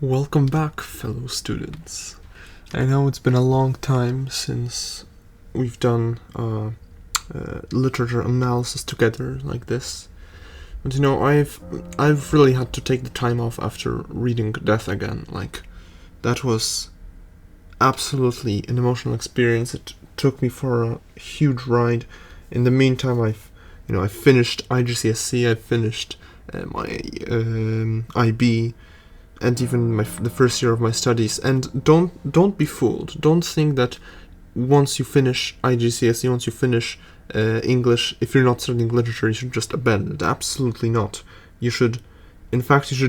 Welcome back, fellow students. I know it's been a long time since we've done literature analysis together like this, but I've really had to take the time off after reading Death again. Like, that was absolutely an emotional experience. It took me for a huge ride. In the meantime, I've finished IGCSE, I've finished my IB, and even the first year of my studies. And don't be fooled. Don't think that once you finish IGCSE, once you finish English, if you're not studying literature, you should just abandon it. Absolutely not. You should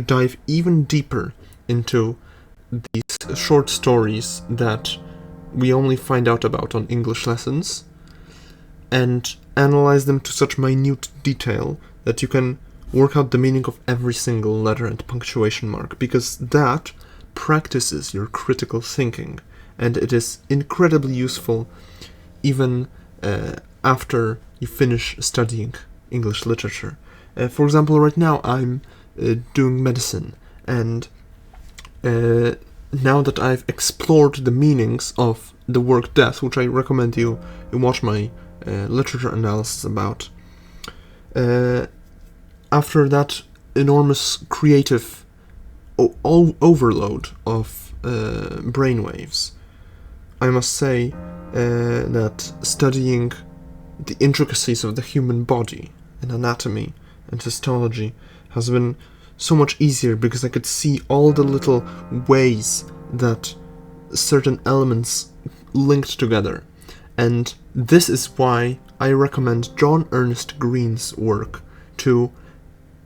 dive even deeper into these short stories that we only find out about on English lessons, and analyze them to such minute detail that you can work out the meaning of every single letter and punctuation mark, because that practices your critical thinking, and it is incredibly useful even after you finish studying English literature. For example, right now I'm doing medicine, and now that I've explored the meanings of the word death, which I recommend you watch my literature analysis about, after that enormous creative overload of brainwaves, I must say that studying the intricacies of the human body and anatomy and histology has been so much easier, because I could see all the little ways that certain elements linked together. And this is why I recommend John Ernest Greene's work to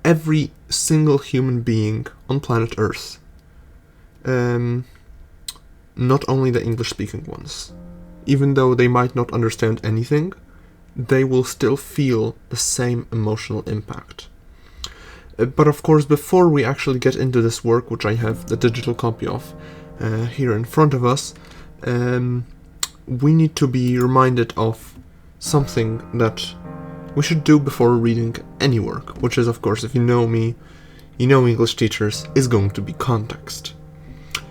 every single human being on planet Earth. Not only the English-speaking ones. Even though they might not understand anything, they will still feel the same emotional impact. But of course, before we actually get into this work, which I have the digital copy of here in front of us, we need to be reminded of something that we should do before reading any work, which is, of course, if you know me, you know English teachers, is going to be context.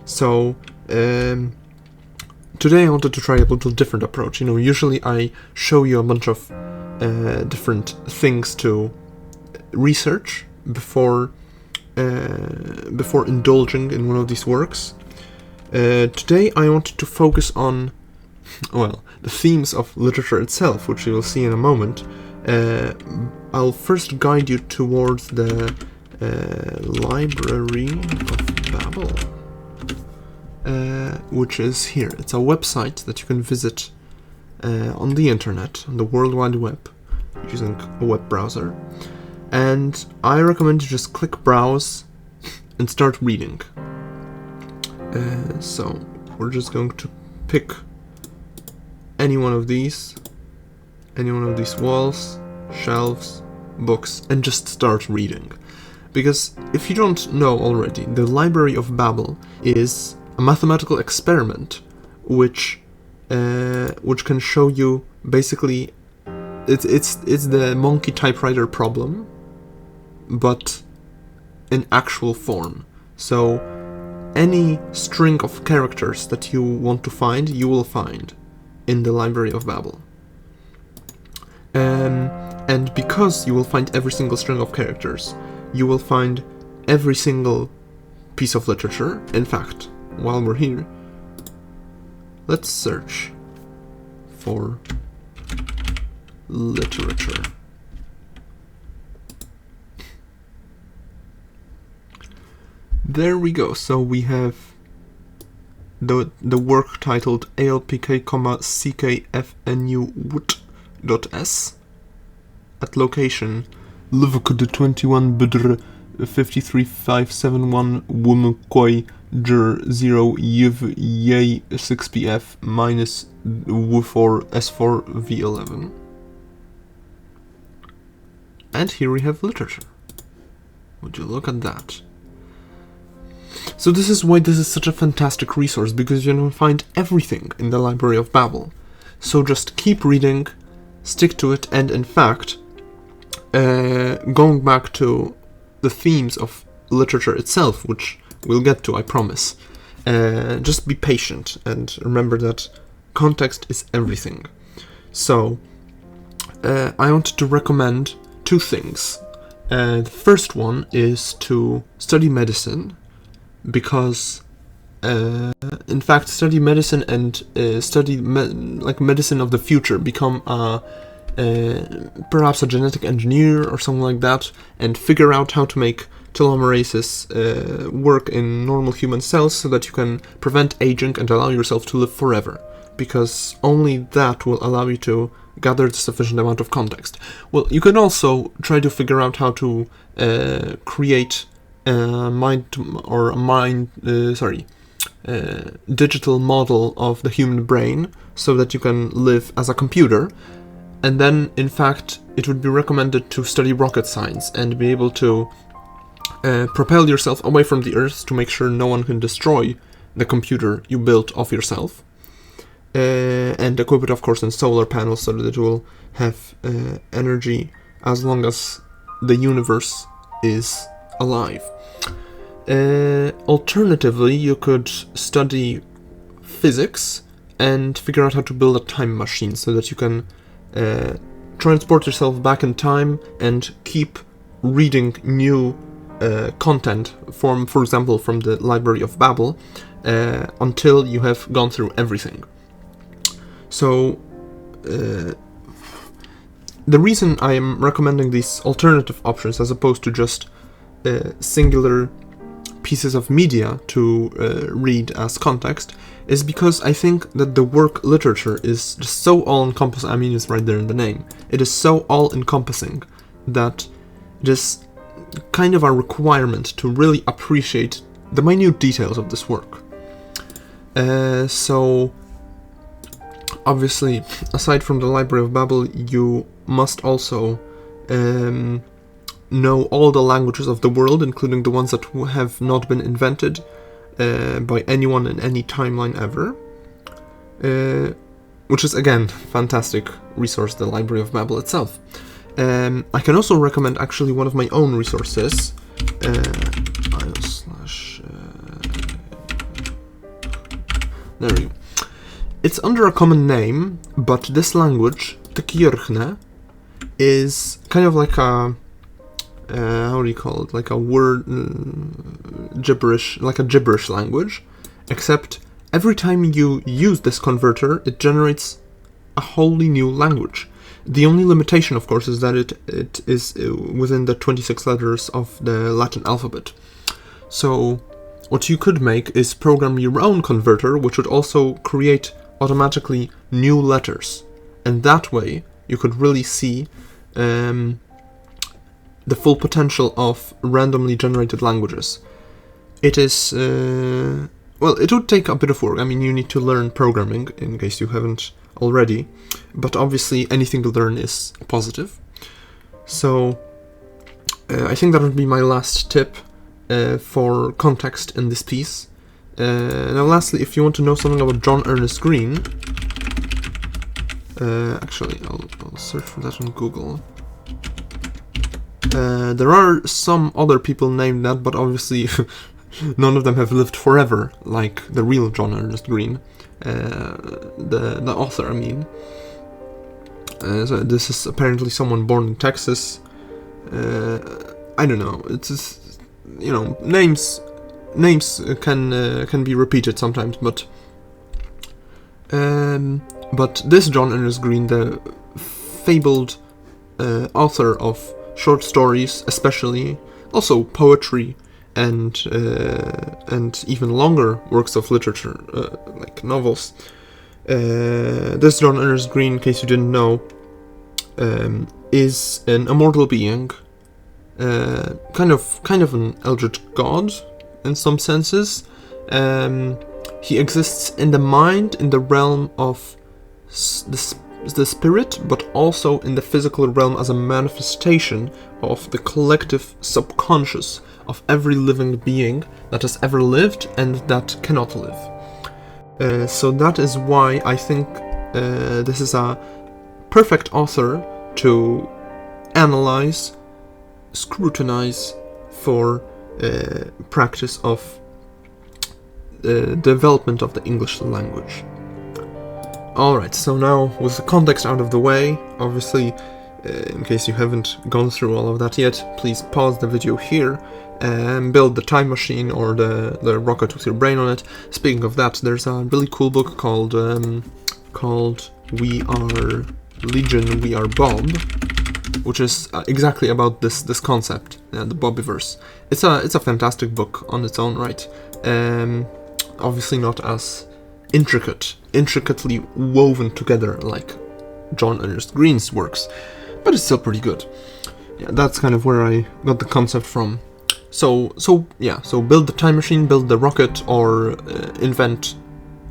So, today I wanted to try a little different approach. Usually I show you a bunch of different things to research before indulging in one of these works. Today I wanted to focus on, the themes of literature itself, which you will see in a moment. I'll first guide you towards the Library of Babel, which is here. It's a website that you can visit on the internet, on the World Wide Web, using a web browser. And I recommend you just click browse and start reading. So we're just going to pick any one of these walls, shelves, books, and just start reading. Because if you don't know already, the Library of Babel is a mathematical experiment which can show you basically it's the monkey typewriter problem, but in actual form. So any string of characters that you want to find, you will find in the Library of Babel. And because you will find every single string of characters, you will find every single piece of literature. In fact, while we're here, let's search for literature. There we go. So we have the work titled ALPK, CKFNU.S at location Livkd 21 Bdr 53571 Wumkoi Jr 0 Yiv Yay 6PF minus W4 S4 V11. And here we have literature. Would you look at that? So this is why this is such a fantastic resource, because you can find everything in the Library of Babel. So just keep reading, stick to it, and in fact, going back to the themes of literature itself, which we'll get to, I promise. Just be patient and remember that context is everything. So, I wanted to recommend 2 things. The first one is to study medicine, because in fact, study medicine and study medicine of the future, become perhaps a genetic engineer or something like that, and figure out how to make telomerases work in normal human cells so that you can prevent aging and allow yourself to live forever, because only that will allow you to gather the sufficient amount of context. Well, you can also try to figure out how to create digital model of the human brain so that you can live as a computer. And then, in fact, it would be recommended to study rocket science and be able to propel yourself away from the Earth to make sure no one can destroy the computer you built of yourself. And equip it, of course, in solar panels so that it will have energy as long as the universe is alive. Alternatively, you could study physics and figure out how to build a time machine so that you can transport yourself back in time and keep reading new content from, for example, from the Library of Babel, until you have gone through everything. So, the reason I am recommending these alternative options as opposed to just singular pieces of media to read as context is because I think that the work literature is just so all-encompassing. I mean, it's right there in the name. It is so all-encompassing that it is kind of a requirement to really appreciate the minute details of this work. So, obviously, aside from the Library of Babel, you must also know all the languages of the world, including the ones that have not been invented by anyone in any timeline ever. Which is, again, fantastic resource, the Library of Babel itself. I can also recommend actually one of my own resources. There we go. It's under a common name, but this language, the Kirchne, is kind of like a how do you call it? Like a word gibberish, like a gibberish language, except every time you use this converter, it generates a wholly new language. The only limitation, of course, is that it is within the 26 letters of the Latin alphabet. So, what you could make is program your own converter, which would also create automatically new letters. And that way, you could really see the full potential of randomly generated languages. It is, well, it would take a bit of work. I mean, you need to learn programming, in case you haven't already, but obviously anything to learn is positive. So, I think that would be my last tip for context in this piece. Now lastly, if you want to know something about John Ernest Greene, actually, I'll search for that on Google. There are some other people named that, but obviously none of them have lived forever, like the real John Ernest Greene, the author, I mean. So this is apparently someone born in Texas. I don't know. It's just, you know, names can be repeated sometimes, but this John Ernest Greene, the fabled author of short stories, especially, also poetry and even longer works of literature, like novels. This John Ernest Greene, in case you didn't know, is an immortal being, kind of an eldritch god in some senses. He exists in the mind, in the realm of the spirit, but also in the physical realm as a manifestation of the collective subconscious of every living being that has ever lived and that cannot live. So that is why I think this is a perfect author to analyze, scrutinize for practice of development of the English language. Alright, so now with the context out of the way, obviously, in case you haven't gone through all of that yet, please pause the video here and build the time machine or the rocket with your brain on it. Speaking of that, there's a really cool book called We Are Legion, We Are Bob, which is exactly about this concept, the Bobbyverse. It's a fantastic book on its own right. Obviously not as intricately woven together like John Ernest Greene's works, but it's still pretty good. Yeah, that's kind of where I got the concept from. So build the time machine, build the rocket, or invent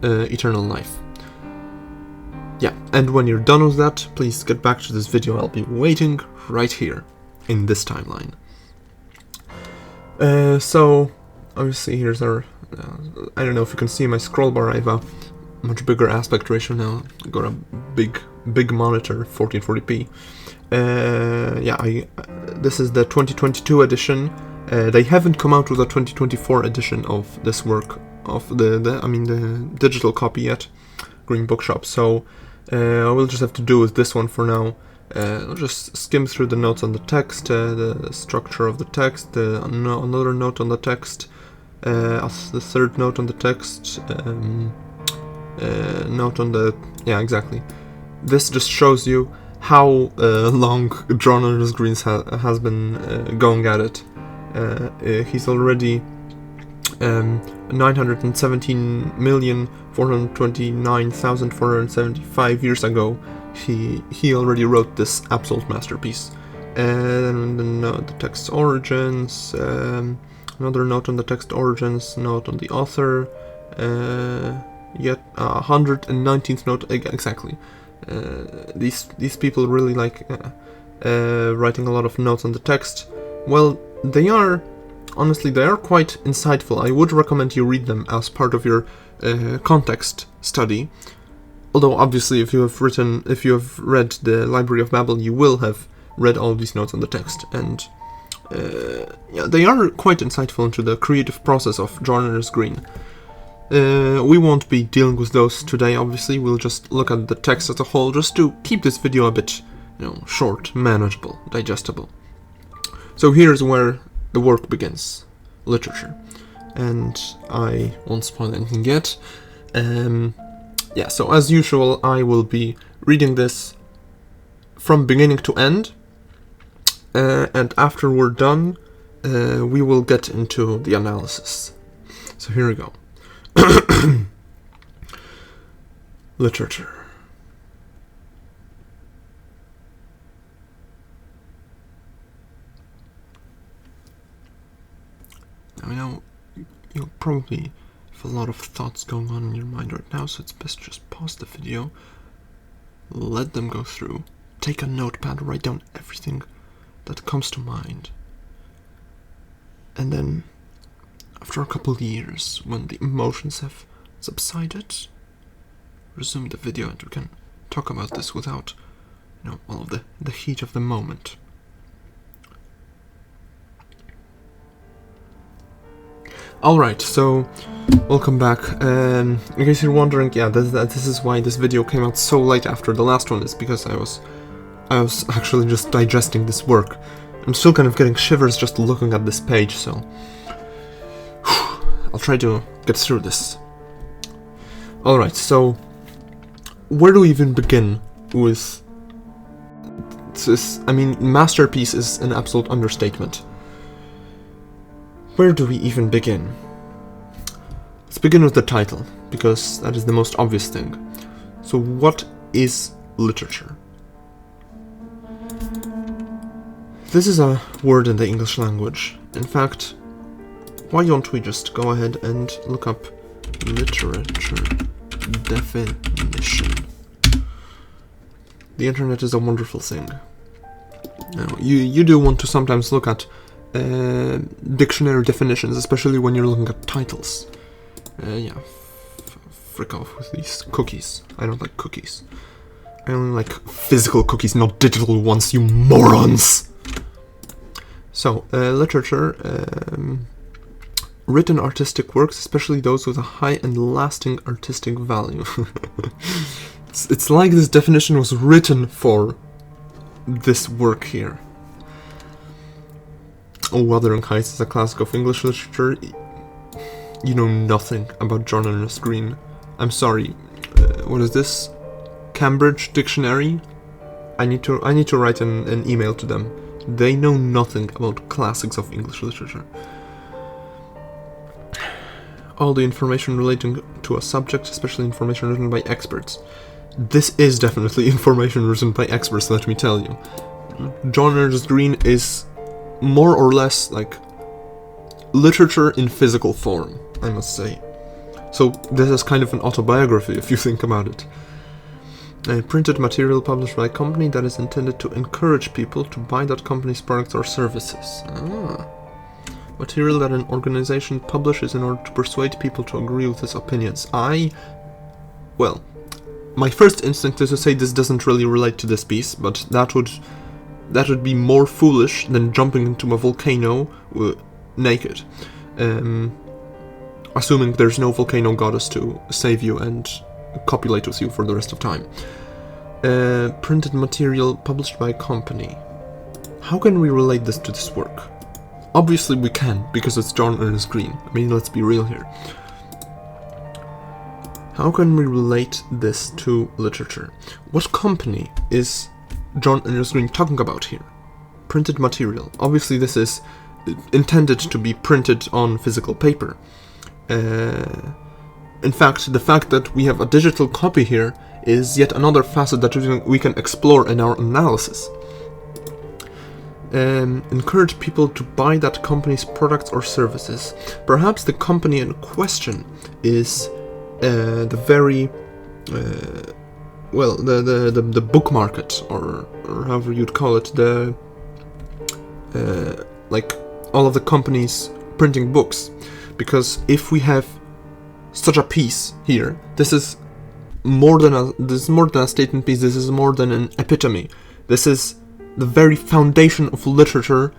eternal life. Yeah, and when you're done with that, please get back to this video. I'll be waiting right here in this timeline. So obviously here's our I don't know if you can see my scroll bar. I have a much bigger aspect ratio now. I got a big monitor, 1440p. This is the 2022 edition. They haven't come out with a 2024 edition of this work, of the digital copy yet, Green Bookshop. So we'll just have to do with this one for now. I'll just skim through the notes on the text, the structure of the text, another note on the text, the third note on the text, note on the... yeah, exactly. This just shows you how long John Ernest Greene has been going at it. He's already 917,429,475 years ago. He already wrote this absolute masterpiece. And then the text's origins, another note on the text origins, note on the author, yet 119th note exactly. These people really like writing a lot of notes on the text. Well, they are quite insightful. I would recommend you read them as part of your context study. Although obviously, if you have read the Library of Babel, you will have read all these notes on the text, and they are quite insightful into the creative process of John Ernest Greene. We won't be dealing with those today. Obviously, we'll just look at the text as a whole, just to keep this video a bit, short, manageable, digestible. So here's where the work begins, literature, and I won't spoil anything yet. So as usual, I will be reading this from beginning to end, and after we're done, we will get into the analysis. So here we go. Literature. I know you'll probably have a lot of thoughts going on in your mind right now, so it's best just pause the video, let them go through, take a notepad, write down everything that comes to mind, and then after a couple of years, when the emotions have subsided, resume the video and we can talk about this without, all of the heat of the moment. Alright, so welcome back. In case you're wondering, this is why this video came out so late after the last one, is because I was actually just digesting this work. I'm still kind of getting shivers just looking at this page, so I'll try to get through this. Alright, so where do we even begin with this? I mean, masterpiece is an absolute understatement. Where do we even begin? Let's begin with the title, because that is the most obvious thing. So what is literature? This is a word in the English language. In fact, why don't we just go ahead and look up literature definition. The internet is a wonderful thing. Now, you do want to sometimes look at dictionary definitions, especially when you're looking at titles. Frick off with these cookies. I don't like cookies. I only like physical cookies, not digital ones, you morons! So, literature, written artistic works, especially those with a high and lasting artistic value. It's like this definition was written for this work here. Wuthering Heights is a classic of English literature. You know nothing about John Ernest Greene. I'm sorry. What is this? Cambridge Dictionary? I need to write an email to them. They know nothing about classics of English literature. All the information relating to a subject, especially information written by experts. This is definitely information written by experts, let me tell you. John Ernest Greene is more or less like literature in physical form, I must say. So this is kind of an autobiography if you think about it. A printed material published by a company that is intended to encourage people to buy that company's products or services. Material that an organization publishes in order to persuade people to agree with its opinions. Well, my first instinct is to say this doesn't really relate to this piece, but that would be more foolish than jumping into a volcano naked. Assuming there's no volcano goddess to save you and copulate with you for the rest of time. Printed material published by a company. How can we relate this to this work? Obviously we can, because it's John Ernest Greene. I mean, let's be real here. How can we relate this to literature? What company is John Ernest Greene talking about here? Printed material. Obviously this is intended to be printed on physical paper. In fact, the fact that we have a digital copy here is yet another facet that we can explore in our analysis. Encourage people to buy that company's products or services. Perhaps the company in question is the very the book market, or however you'd call it, the like all of the companies printing books. Because if we have such a piece here, this is more than a statement piece. This is more than an epitome. This is the very foundation of literature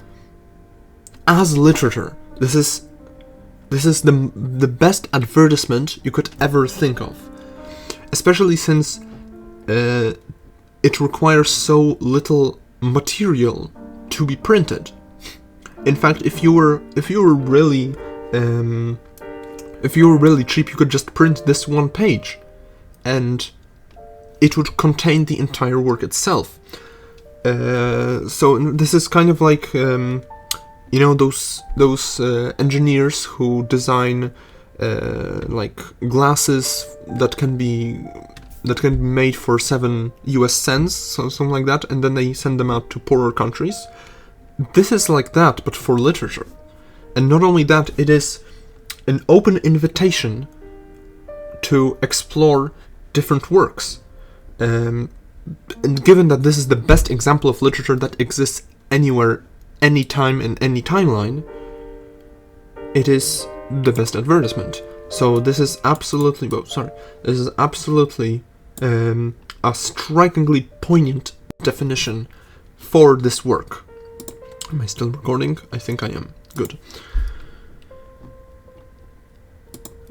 as literature. This is the best advertisement you could ever think of, especially since it requires so little material to be printed. In fact, if you were really cheap, you could just print this one page, and it would contain the entire work itself. So this is kind of like those engineers who design like glasses that can be made for 7 US cents, so something like that, and then they send them out to poorer countries. This is like that, but for literature. And not only that, it is an open invitation to explore different works. And given that this is the best example of literature that exists anywhere, anytime, in any timeline, it is the best advertisement. So this is absolutely, a strikingly poignant definition for this work. Am I still recording? I think I am. Good.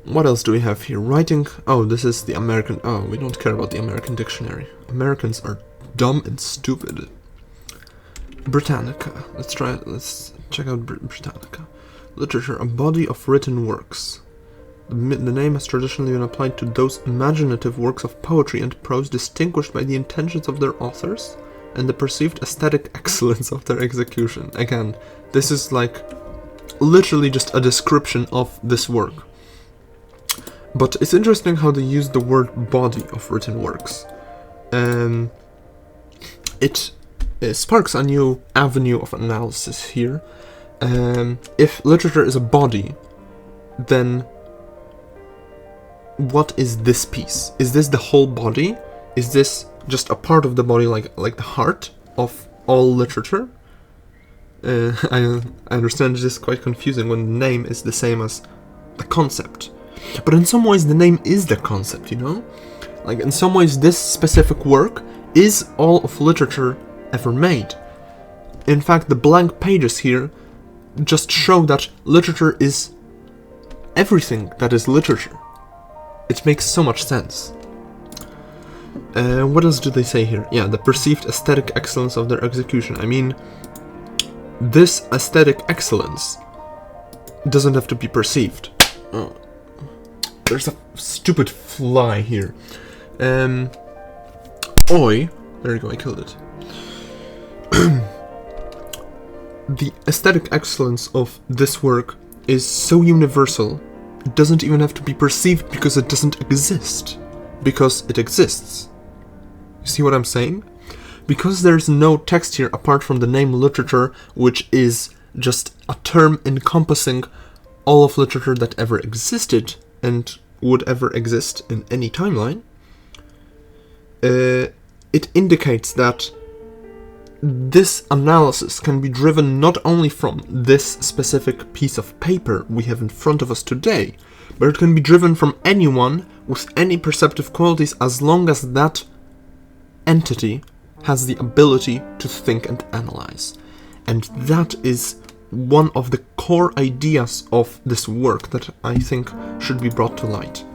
What else do we have here? Writing. Oh, this is the American. Oh, we don't care about the American dictionary. Americans are dumb and stupid. Britannica. Let's try it. Let's check out Britannica. Literature, a body of written works. The name has traditionally been applied to those imaginative works of poetry and prose distinguished by the intentions of their authors and the perceived aesthetic excellence of their execution. Again, this is like literally just a description of this work. But it's interesting how they use the word body of written works. It sparks a new avenue of analysis here. If literature is a body, then what is this piece? Is this the whole body? Is this just a part of the body, like the heart of all literature? I understand this is quite confusing when the name is the same as the concept. But in some ways the name is the concept, you know? Like, in some ways this specific work is all of literature ever made. In fact, the blank pages here just show that literature is everything that is literature. It makes so much sense. What else do they say here? Yeah, the perceived aesthetic excellence of their execution. I mean, this aesthetic excellence doesn't have to be perceived. Oh, there's a stupid fly here. Oi. There you go, I killed it. The aesthetic excellence of this work is so universal, it doesn't even have to be perceived because it doesn't exist. Because it exists. You see what I'm saying? Because there's no text here apart from the name literature, which is just a term encompassing all of literature that ever existed and would ever exist in any timeline, it indicates that this analysis can be driven not only from this specific piece of paper we have in front of us today, but it can be driven from anyone with any perceptive qualities as long as that entity has the ability to think and analyze. And that is one of the core ideas of this work that I think should be brought to light.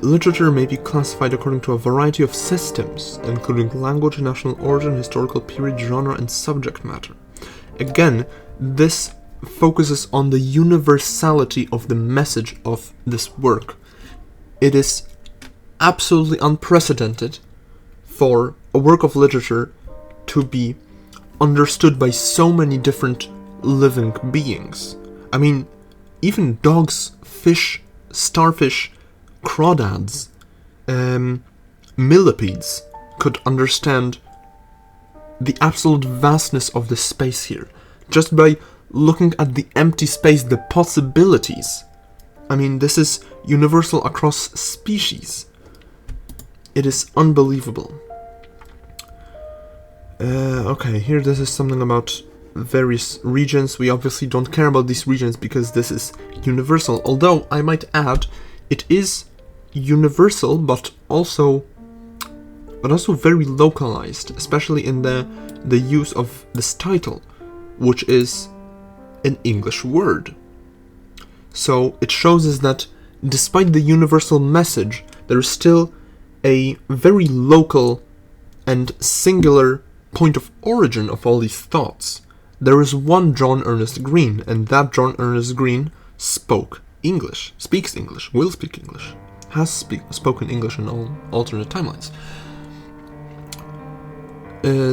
Literature may be classified according to a variety of systems, including language, national origin, historical period, genre, and subject matter. Again, this focuses on the universality of the message of this work. It is absolutely unprecedented for a work of literature to be understood by so many different living beings. I mean, even dogs, fish, starfish, crawdads, millipedes could understand the absolute vastness of the space here. Just by looking at the empty space, the possibilities. I mean, this is universal across species. It is unbelievable. Okay, here this is something about various regions. We obviously don't care about these regions because this is universal. Although, I might add, it is universal, but also very localized, especially in the use of this title, which is an English word. So it shows us that despite the universal message, there is still a very local and singular point of origin of all these thoughts. There is one John Ernest Greene, and that John Ernest Greene spoke English, speaks English, will speak English, has spoken English in all alternate timelines.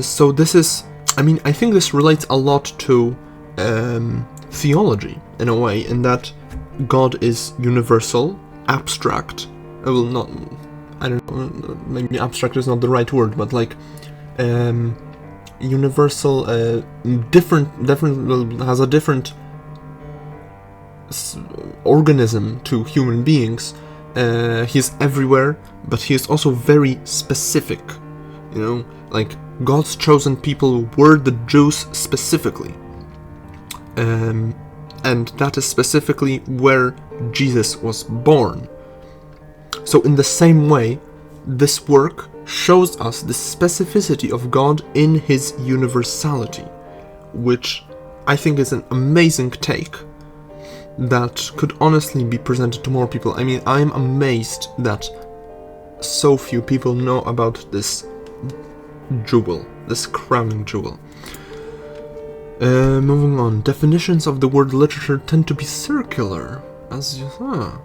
So this is, I mean, I think this relates a lot to theology in a way, in that God is universal, abstract. Well, not, I don't know, maybe abstract is not the right word, but like universal, different, has a different organism to human beings. He's everywhere, but he is also very specific. You know, like God's chosen people were the Jews specifically. And that is specifically where Jesus was born. So in the same way, this work shows us the specificity of God in his universality, which I think is an amazing take that could honestly be presented to more people. I mean, I'm amazed that so few people know about this jewel, this crowning jewel. Moving on. Definitions of the word literature tend to be circular, as you saw.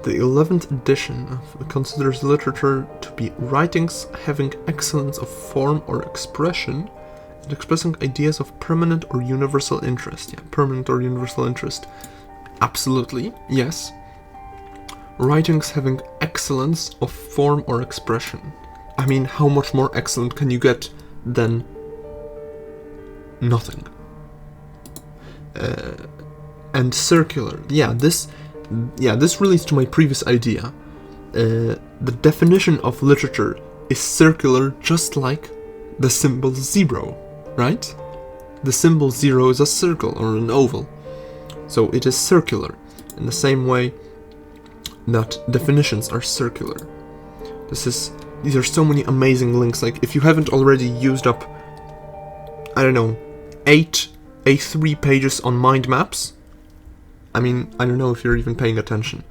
The 11th edition considers literature to be writings having excellence of form or expression and expressing ideas of permanent or universal interest. Yeah, permanent or universal interest. Absolutely, yes. Writings having excellence of form or expression. I mean, how much more excellent can you get than nothing? And circular. Yeah, this relates to my previous idea. The definition of literature is circular, just like the symbol 0, right? The symbol 0 is a circle or an oval. So it is circular, in the same way that definitions are circular. These are so many amazing links. Like, if you haven't already used up, I don't know, 8 A3 pages on mind maps, I mean, I don't know if you're even paying attention.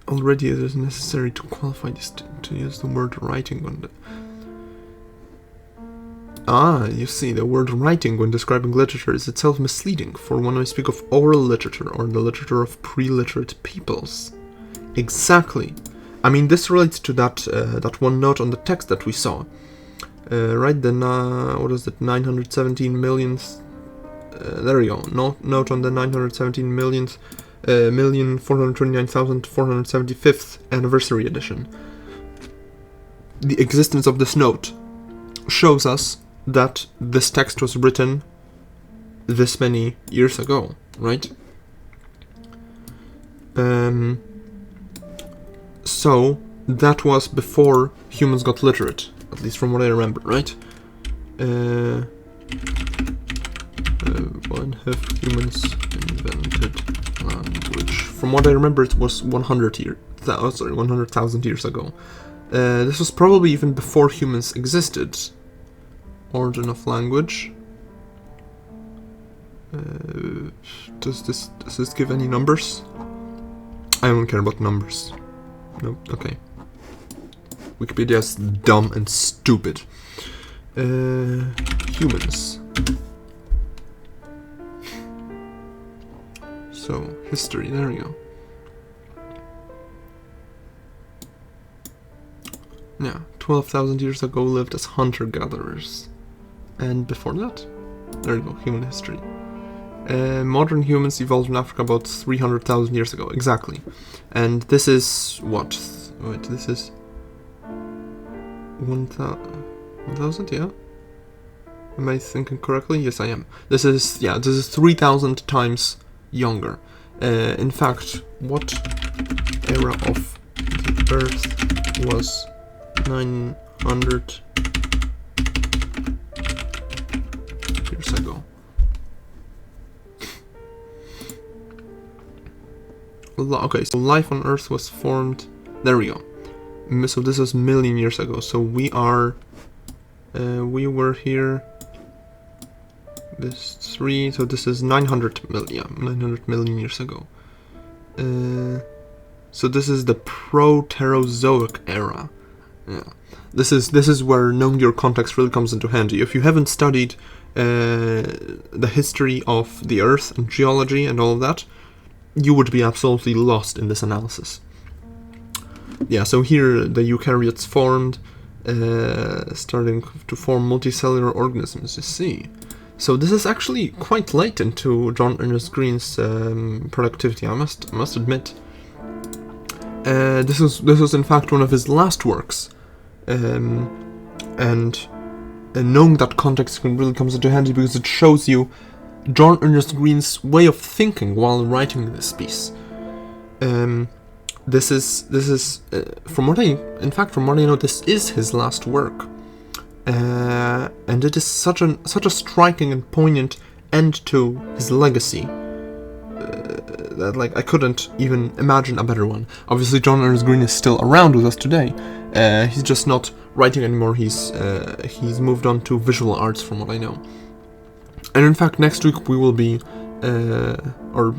Already it is necessary to qualify this to use the word writing on the... you see, the word writing when describing literature is itself misleading, for when I speak of oral literature or the literature of pre-literate peoples. Exactly. I mean, this relates to that one note on the text that we saw. Right, what is it, 917 millionth... there we go, note on the 917 millionth... 1,429,475th anniversary edition. The existence of this note shows us that this text was written this many years ago, right? So that was before humans got literate, at least from what I remember, right? When have humans invented language? From what I remember, it was 100,000 years ago. This was probably even before humans existed. Origin of language. Does this give any numbers? I don't care about numbers. Nope. Okay. Wikipedia is dumb and stupid. Humans. So, history, there we go. Yeah, 12,000 years ago lived as hunter-gatherers. And before that, there you go, human history. Modern humans evolved in Africa about 300,000 years ago, exactly. And this is what? Wait, this is 1,000, yeah? Am I thinking correctly? Yes, I am. This is 3,000 times younger. In fact, what era of the Earth was 900 years ago? Okay, so life on Earth was formed... There we go. So this was million years ago. So we were here... so this is 900 million years ago. So this is the Proterozoic era. Yeah. This is where knowing your context really comes into handy. If you haven't studied the history of the Earth and geology and all of that, you would be absolutely lost in this analysis. Yeah, so here the eukaryotes formed, starting to form multicellular organisms, you see. So this is actually quite late into John Ernest Greene's productivity, I must admit. This was in fact one of his last works, and knowing that context really comes into handy because it shows you John Ernest Greene's way of thinking while writing this piece. This is from what I know, this is his last work. And it is such a striking and poignant end to his legacy that I couldn't even imagine a better one. Obviously, John Ernest Greene is still around with us today. He's just not writing anymore. He's moved on to visual arts, from what I know. And in fact, next week we will be, or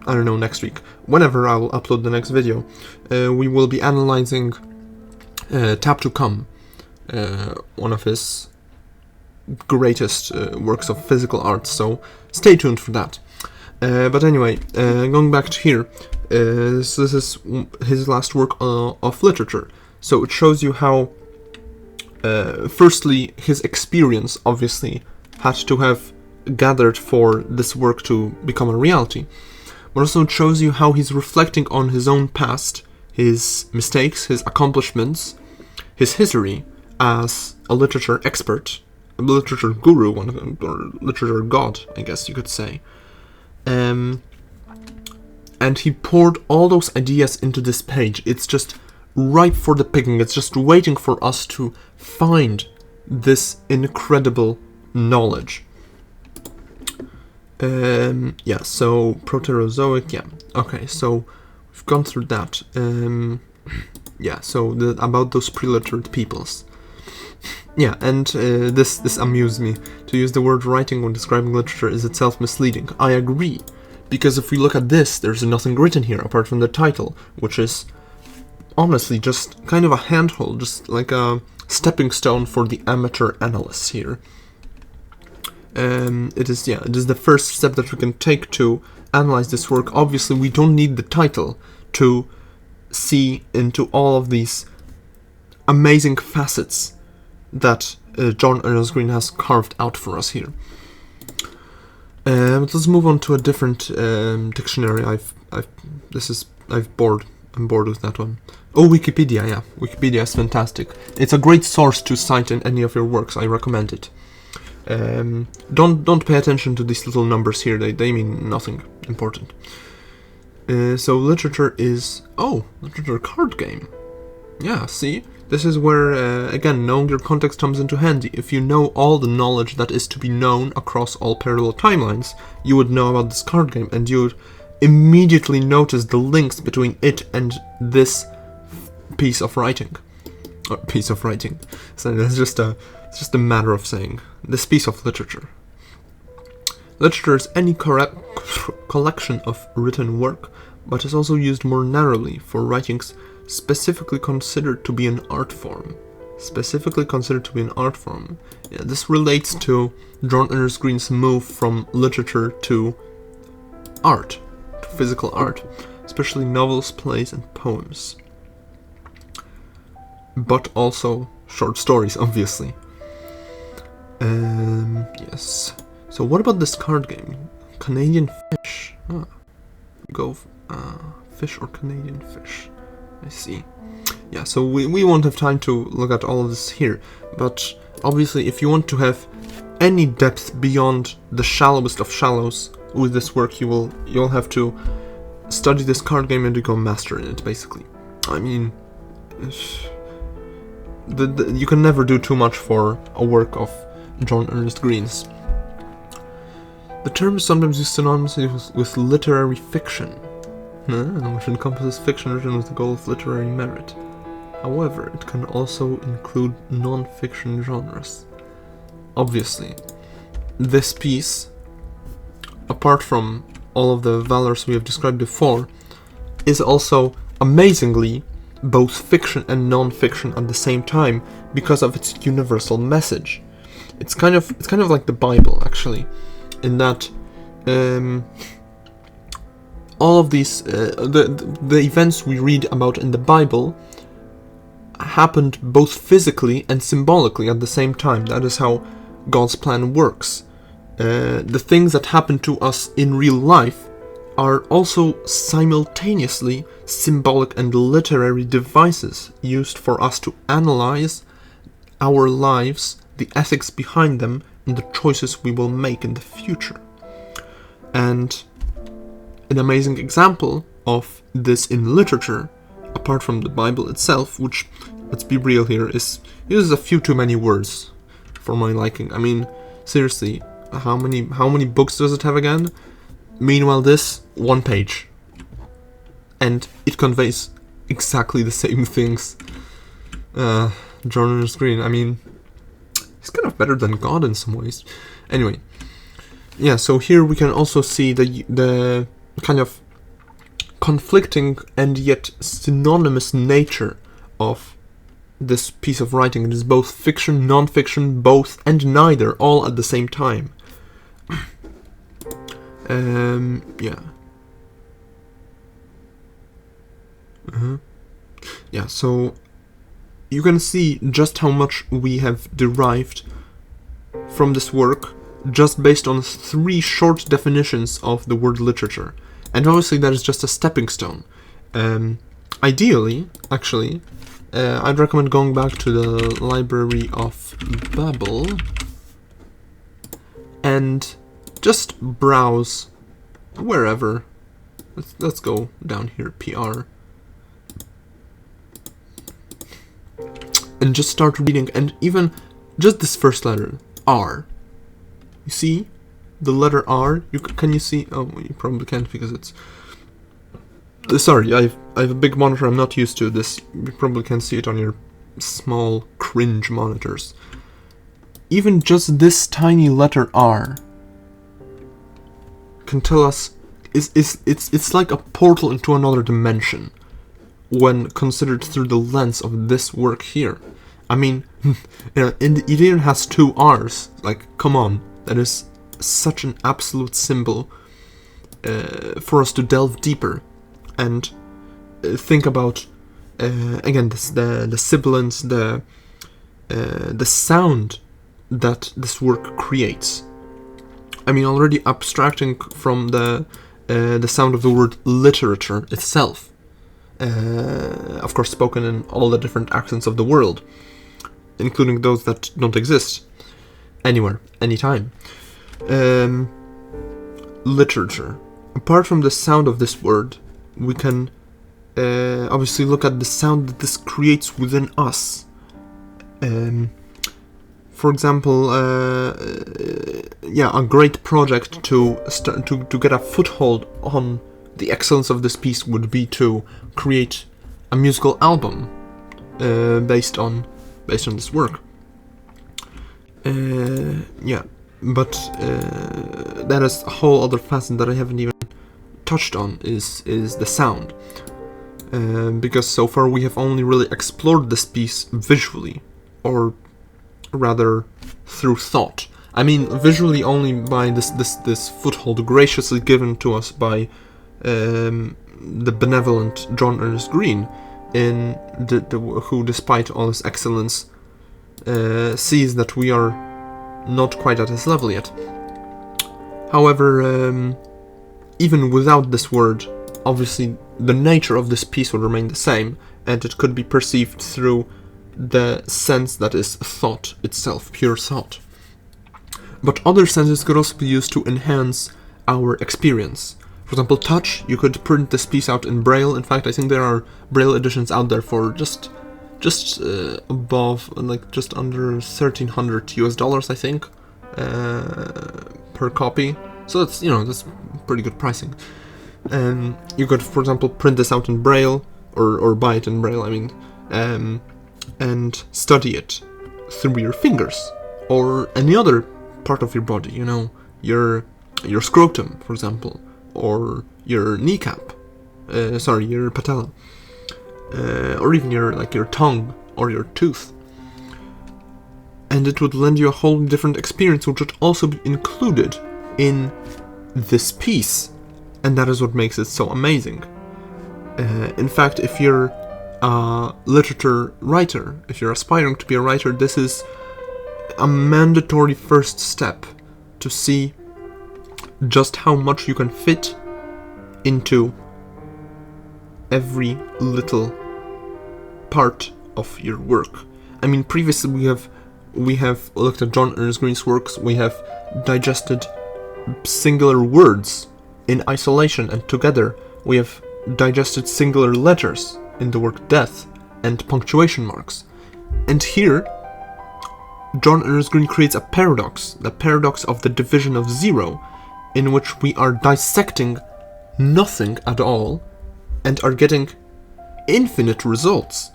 I don't know, next week, whenever I will upload the next video, we will be analyzing Tap to Come. One of his greatest works of physical art, so stay tuned for that. But anyway, going back to here, this is his last work of literature, so it shows you how, firstly, his experience obviously had to have gathered for this work to become a reality, but also it shows you how he's reflecting on his own past, his mistakes, his accomplishments, his history, as a literature expert, a literature guru, or literature god, I guess you could say. And he poured all those ideas into this page. It's just ripe for the picking. It's just waiting for us to find this incredible knowledge. Yeah, so Proterozoic, yeah. Okay, so we've gone through that. Yeah, so about those pre-literate peoples. Yeah, and this amused me. To use the word writing when describing literature is itself misleading. I agree, Because if we look at this, there's nothing written here apart from the title, which is honestly just kind of a handhold, just like a stepping stone for the amateur analysts here. It is the first step that we can take to analyze this work. Obviously, we don't need the title to see into all of these amazing facets that John Ernest Greene has carved out for us here. But let's move on to a different dictionary. I'm bored with that one. Oh, Wikipedia, yeah. Wikipedia is fantastic. It's a great source to cite in any of your works. I recommend it. Don't pay attention to these little numbers here. They mean nothing important. So literature is literature card game. Yeah, see, this is where again knowing your context comes into handy. If you know all the knowledge that is to be known across all parallel timelines, you would know about this card game, and you would immediately notice the links between it and this piece of writing. So that's just a matter of saying this piece of literature. Literature is any collection of written work, but is also used more narrowly for writings specifically considered to be an art form. Yeah, this relates to John Ernest Greene's move from literature to art, to physical art, especially novels, plays, and poems. But also short stories, obviously. Yes. So what about this card game? Canadian fish. Fish or Canadian fish. I see. Yeah, so we won't have time to look at all of this here, but obviously if you want to have any depth beyond the shallowest of shallows with this work, you'll have to study this card game and become master in it, basically. I mean, you can never do too much for a work of John Ernest Greene's. The term is sometimes used synonymously with literary fiction, which encompasses fiction written with the goal of literary merit. However, it can also include non-fiction genres. Obviously, this piece, apart from all of the valors we have described before, is also amazingly both fiction and non-fiction at the same time because of its universal message. It's kind of like the Bible, actually, in that all of these the events we read about in the Bible happened both physically and symbolically at the same time. That is how God's plan works. The things that happen to us in real life are also simultaneously symbolic and literary devices used for us to analyze our lives, the ethics behind them, and the choices we will make in the future. And an amazing example of this in literature, apart from the Bible itself, which, let's be real here, uses a few too many words for my liking. I mean, seriously, how many books does it have again? Meanwhile, this, 1 page. And it conveys exactly the same things. John Ernest Greene, I mean, he's kind of better than God in some ways. Anyway, yeah, so here we can also see the kind of conflicting and yet synonymous nature of this piece of writing. It is both fiction, non-fiction, both, and neither, all at the same time. Yeah. Yeah, so you can see just how much we have derived from this work just based on 3 short definitions of the word literature. And obviously that is just a stepping stone. Ideally, actually, I'd recommend going back to the Library of Babel and just browse wherever. Let's go down here, PR. And just start reading, and even just this first letter, R. You see the letter R? Can you see? Oh, you probably can't because it's... Sorry, I have a big monitor. I'm not used to this. You probably can't see it on your small cringe monitors. Even just this tiny letter R can tell us it's like a portal into another dimension when considered through the lens of this work here. I mean, it even has 2 R's. Like, come on, that is such an absolute symbol for us to delve deeper and think about again the sibilance, the sound that this work creates. I mean, already abstracting from the sound of the word literature itself, of course spoken in all the different accents of the world, including those that don't exist anywhere, anytime. Literature. Apart from the sound of this word, we can obviously look at the sound that this creates within us. For example, a great project to get a foothold on the excellence of this piece would be to create a musical album based on this work. But that is a whole other facet that I haven't even touched on, is the sound. Because so far we have only really explored this piece visually, or rather through thought. I mean, visually only by this foothold graciously given to us by the benevolent John Ernest Greene, who, despite all his excellence, sees that we are not quite at his level yet. However, even without this word, obviously the nature of this piece would remain the same, and it could be perceived through the sense that is thought itself, pure thought. But other senses could also be used to enhance our experience. For example, touch. You could print this piece out in Braille. In fact, I think there are Braille editions out there for just above, like just under $1,300 I think, per copy. So that's pretty good pricing. You could, for example, print this out in Braille, or buy it in Braille, I mean, and study it through your fingers, or any other part of your body, your scrotum, for example, or your kneecap, your patella, or even your tongue or your tooth. And it would lend you a whole different experience, which would also be included in this piece, and that is what makes it so amazing. In fact, if you're a literature writer, if you're aspiring to be a writer, this is a mandatory first step to see just how much you can fit into every little part of your work. I mean, previously we have looked at John Ernest Greene's works, we have digested singular words in isolation, and together we have digested singular letters in the word death and punctuation marks. And here, John Ernest Greene creates a paradox, the paradox of the division of zero, in which we are dissecting nothing at all and are getting infinite results.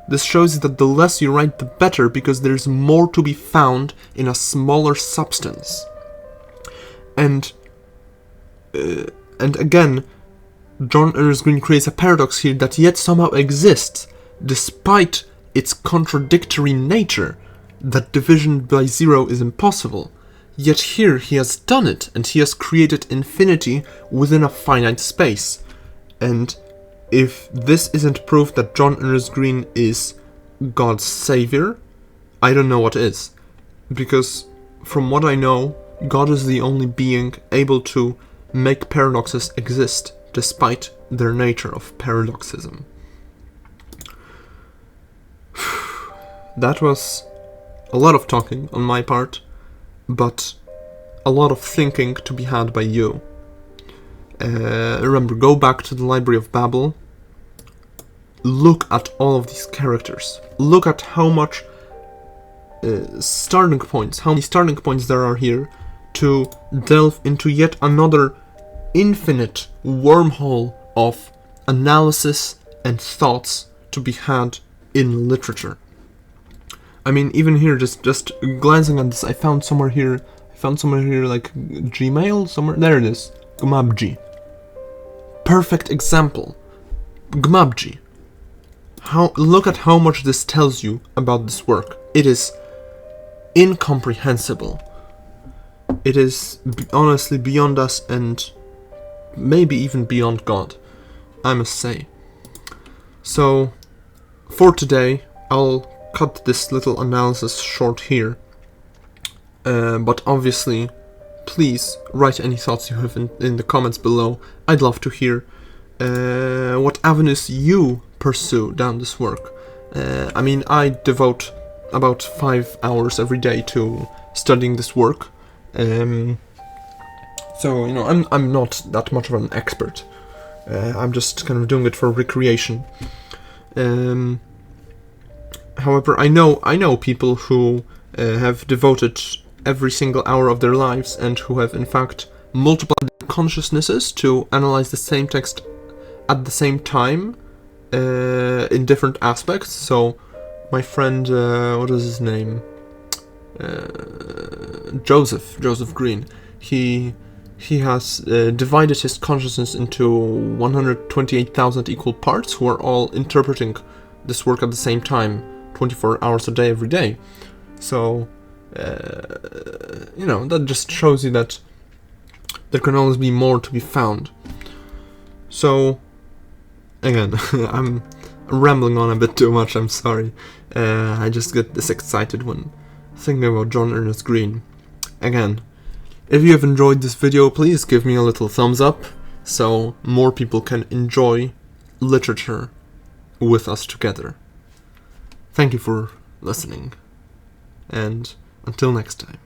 This shows that the less you write, the better, because there's more to be found in a smaller substance. And again, John Ernest Greene creates a paradox here that yet somehow exists, despite its contradictory nature, that division by zero is impossible. Yet here he has done it, and he has created infinity within a finite space. And if this isn't proof that John Ernest Greene is God's savior, I don't know what is. Because from what I know, God is the only being able to make paradoxes exist, despite their nature of paradoxism. That was a lot of talking on my part, but a lot of thinking to be had by you. Remember, go back to the Library of Babel, look at all of these characters, look at how much how many starting points there are here to delve into yet another infinite wormhole of analysis and thoughts to be had in literature. I mean, even here, just glancing at this, I found somewhere here like Gmail, somewhere, there it is, Gumabji. perfect example. Gmabji. Look at how much this tells you about this work. It is incomprehensible. It is honestly beyond us and maybe even beyond God, I must say. So, for today, I'll cut this little analysis short here. But obviously, please write any thoughts you have in the comments below. I'd love to hear what avenues you pursue down this work. I mean, I devote about 5 hours every day to studying this work. So, you know, I'm not that much of an expert. I'm just kind of doing it for recreation. However, I know people who have devoted every single hour of their lives and who have in fact multiplied consciousnesses to analyze the same text at the same time in different aspects. So my friend, what is his name? Joseph Greene. He has divided his consciousness into 128,000 equal parts who are all interpreting this work at the same time, 24 hours a day, every day. So, you know, that just shows you that there can always be more to be found. So, again, I'm rambling on a bit too much, I'm sorry. I just get this excited when thinking about John Ernest Greene. Again, if you have enjoyed this video, please give me a little thumbs up so more people can enjoy literature with us together. Thank you for listening, and until next time.